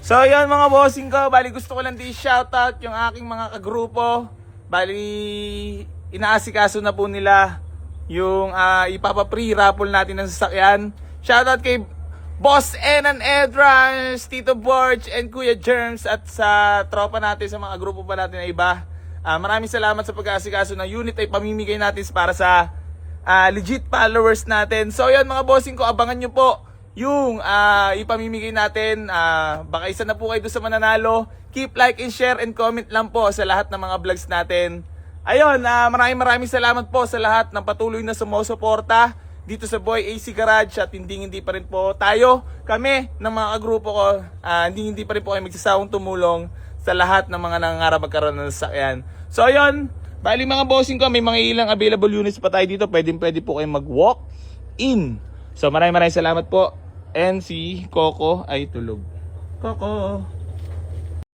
So yun mga bossing ko, bali gusto ko lang di-shoutout yung aking mga kagrupo. Bali inaasikaso na po nila yung ipapa-free raffle natin ng sasakyan. Shoutout kay Boss Enan Edrans, Tito Borge, and Kuya Germs at sa tropa natin, sa mga grupo pa natin na iba. Maraming salamat sa pag-aasikaso ng unit ay pamimigay natin para sa legit followers natin. So yun mga bossing ko, abangan nyo po yung ipamimigay natin. Baka isa na po kayo doon sa mananalo. Keep like and share and comment lang po sa lahat ng mga vlogs natin. Ayun, maraming salamat po sa lahat ng patuloy na sumusuporta dito sa Boy AC Garage. At hindi pa rin po kami ng mga kagrupo ko, hindi pa rin po kayo magsasawang tumulong sa lahat ng mga nangangarap magkaroon ng sasakyan. So ayun, bali mga bossing ko, may mga ilang available units pa tayo dito. Pwede po kayo mag-walk in. So maraming salamat po. And si Coco ay tulog. Coco.